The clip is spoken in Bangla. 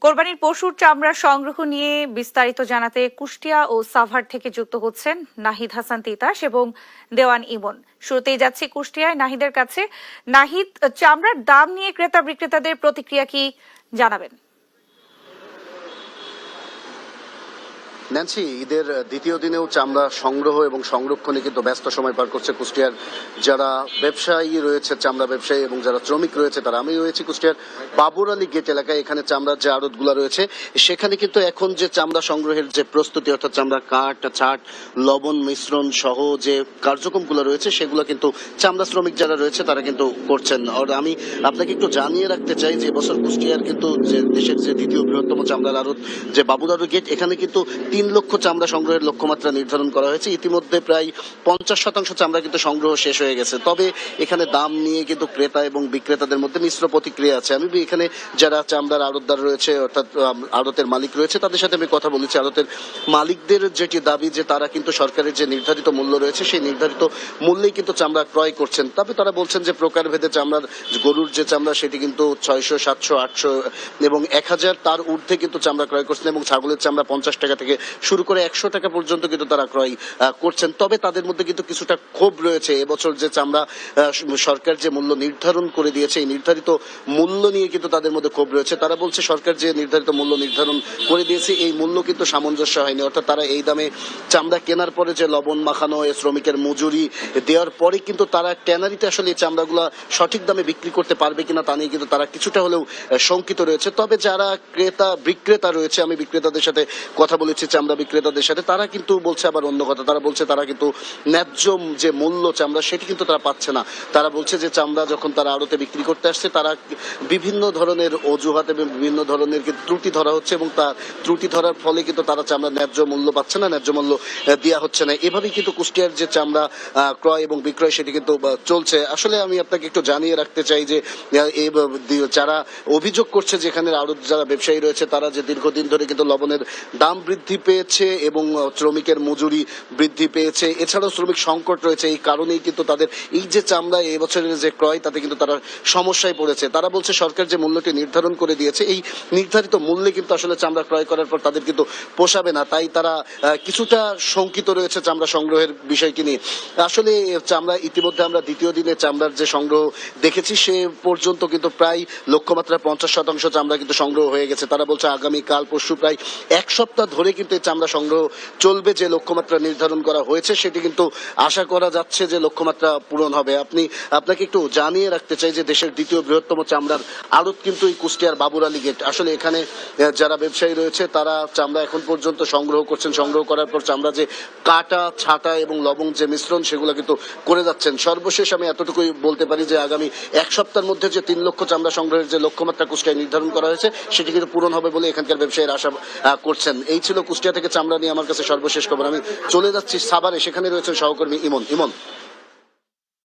কোরবানির পশুর চামড়া সংগ্রহ নিয়ে বিস্তারিত জানাতে কুষ্টিয়া ও সাভার থেকে যুক্ত হচ্ছেন নাহিদ হাসান তিতাস এবং দেওয়ান ইমন। শুরুতেই যাচ্ছি কুষ্টিয়ায় নাহিদের কাছে। নাহিদ, চামড়ার দাম নিয়ে ক্রেতা বিক্রেতাদের প্রতিক্রিয়া কি জানাবেন? ন্যান্সি, ঈদের দ্বিতীয় দিনেও চামড়া সংগ্রহ এবং সংরক্ষণে কিন্তু ব্যস্ত সময় পার করছে কুষ্টিয়ার যারা ব্যবসায়ী রয়েছে, চামড়া ব্যবসায়ী এবং যারা শ্রমিক রয়েছে তারা। আমি রয়েছি কুষ্টিয়ার বাবুর আলী গেট এলাকায়। এখানে চামড়ার যে আড়তগুলো রয়েছে সেখানে কিন্তু এখন যে চামড়া সংগ্রহের যে প্রস্তুতি, অর্থাৎ চামড়া কাঠ, ছাট, লবণ মিশ্রণ সহ যে কার্যক্রমগুলো রয়েছে সেগুলো কিন্তু চামড়া শ্রমিক যারা রয়েছে তারা কিন্তু করছেন। আর আমি আপনাকে একটু জানিয়ে রাখতে চাই যে এবছর কুষ্টিয়ার কিন্তু যে দেশের যে দ্বিতীয় বৃহত্তম চামড়ার আড়ত যে বাবুর আলী গেট, এখানে কিন্তু 3 লক্ষ চামড়া সংগ্রহের লক্ষ্যমাত্রা নির্ধারণ করা হয়েছে। ইতিমধ্যে প্রায় 50% চামড়া কিন্তু সংগ্রহ শেষ হয়ে গেছে। তবে এখানে দাম নিয়ে কিন্তু ক্রেতা এবং বিক্রেতাদের মধ্যে মিশ্র প্রতিক্রিয়া আছে। আমি এখানে যারা চামড়ার আড়তদার রয়েছে, অর্থাৎ আড়তের মালিক রয়েছে, তাদের সাথে আমি কথা বলেছি। আড়তের মালিকদের যেটি দাবি যে তারা কিন্তু সরকারের যে নির্ধারিত মূল্য রয়েছে সেই নির্ধারিত মূল্যেই কিন্তু চামড়া ক্রয় করছেন। তবে তারা বলছেন যে প্রকারভেদে চামড়ার গরুর যে চামড়া সেটি কিন্তু 600, 700, 800 এবং 1000 তার ঊর্ধ্বে কিন্তু চামড়া ক্রয় করছেন, এবং ছাগলের চামড়া 50 টাকা থেকে শুরু করে 100 টাকা পর্যন্ত কিন্তু তারা ক্রয় করছেন। তবে তাদের মধ্যে কিন্তু কিছুটা ক্ষোভ রয়েছে। এবছর যে চামড়া সরকার যে মূল্য নির্ধারণ করে দিয়েছে এই নির্ধারিত মূল্য নিয়ে কিন্তু তাদের মধ্যে ক্ষোভ রয়েছে। তারা বলছে সরকার যে নির্ধারিত মূল্য নির্ধারণ করে দিয়েছে এই মূল্য কিন্তু সামঞ্জস্য হয়নি। অর্থাৎ তারা এই দামে চামড়া কেনার পরে যে লবণ মাখানো, শ্রমিকের মজুরি দেওয়ার পরে কিন্তু তারা ট্যানারিতে আসলে এই চামড়াগুলা সঠিক দামে বিক্রি করতে পারবে কিনা তা নিয়ে কিন্তু তারা কিছুটা হলেও শঙ্কিত রয়েছে। তবে যারা ক্রেতা বিক্রেতা রয়েছে, আমি বিক্রেতাদের সাথে কথা বলেছি, চামড়া বিক্রেতাদের সাথে, তারা কিন্তু বলছে আবার অন্য কথা। তারা বলছে তারা কিন্তু ন্যায্য যে মূল্য চামড়া সেটি কিন্তু তারা পাচ্ছে না। তারা বলছে যে চামড়া যখন তারা আড়তে বিক্রি করতে আসছে তারা বিভিন্ন ধরনের অজুহাত এবং বিভিন্ন ধরনের ত্রুটি ধরা হচ্ছে, এবং তার ত্রুটি ধরার ফলে কিন্তু তারা চামড়া ন্যায্য মূল্য পাচ্ছে না, ন্যায্য মূল্য দেওয়া হচ্ছে না। এভাবেই কিন্তু কুষ্টিয়ার যে চামড়া ক্রয় এবং বিক্রয় সেটি কিন্তু চলছে। আসলে আমি আপনাকে একটু জানিয়ে রাখতে চাই যে যারা অভিযোগ করছে যে এখানে আড়ত যারা ব্যবসায়ী রয়েছে তারা যে দীর্ঘদিন ধরে কিন্তু লবণের দাম বৃদ্ধি পেয়েছে এবং শ্রমিকের মজুরি বৃদ্ধি পেয়েছে, এছাড়াও শ্রমিক সংকট রয়েছে, এই কারণেই কিন্তু তাদের এই যে চামড়া এবছরের যে ক্রয় তাতে কিন্তু তারা সমস্যায় পড়েছে। তারা বলছে সরকার যে মূল্যটি নির্ধারণ করে দিয়েছে এই নির্ধারিত মূল্যে কিন্তু আসলে চামড়া ক্রয় করার পর তাদের কিন্তু পোষাবে না। তাই তারা কিছুটা শঙ্কিত রয়েছে চামড়া সংগ্রহের বিষয়টি নিয়ে। আসলে চামড়া ইতিমধ্যে আমরা দ্বিতীয় দিনে চামড়ার যে সংগ্রহ দেখেছি সে পর্যন্ত কিন্তু প্রায় লক্ষ্যমাত্রা 50% চামড়া কিন্তু সংগ্রহ হয়ে গেছে। তারা বলছে আগামী কাল পরশু প্রায় 1 সপ্তাহ ধরে কিন্তু এই চামড়া সংগ্রহ চলবে। যে লক্ষ্যমাত্রা নির্ধারণ করা হয়েছে সেটি কিন্তু আশা করা যাচ্ছে যে লক্ষ্যমাত্রা পূরণ হবে। আপনাকে একটু জানিয়ে রাখতে চাই যে দেশের দ্বিতীয় বৃহত্তম চামড়ার আড়ত কিন্তু এই কুষ্টিয়ার বাবুর আলী গেট। আসলে এখানে যারা ব্যবসায়ী রয়েছে তারা চামড়া এখন পর্যন্ত সংগ্রহ করছেন। সংগ্রহ করার পর চামড়া যে কাটা, ছাটা এবং লবণ যে মিশ্রণ সেগুলো কিন্তু করে যাচ্ছেন। সর্বশেষ আমি এতটুকুই বলতে পারি যে আগামী 1 সপ্তাহের মধ্যে যে 3 লক্ষ চামড়া সংগ্রহের যে লক্ষ্যমাত্রা কুষ্টিয়ায় নির্ধারণ করা হয়েছে সেটি কিন্তু পূরণ হবে বলে এখানকার ব্যবসায়ীরা আশা করছেন। এই ছিল কুষ্টিয়া থেকে চামড়া নিয়ে আমার কাছে সর্বশেষ খবর। আমি চলে যাচ্ছি সাভারে, সেখানে রয়েছেন সহকর্মী ইমন।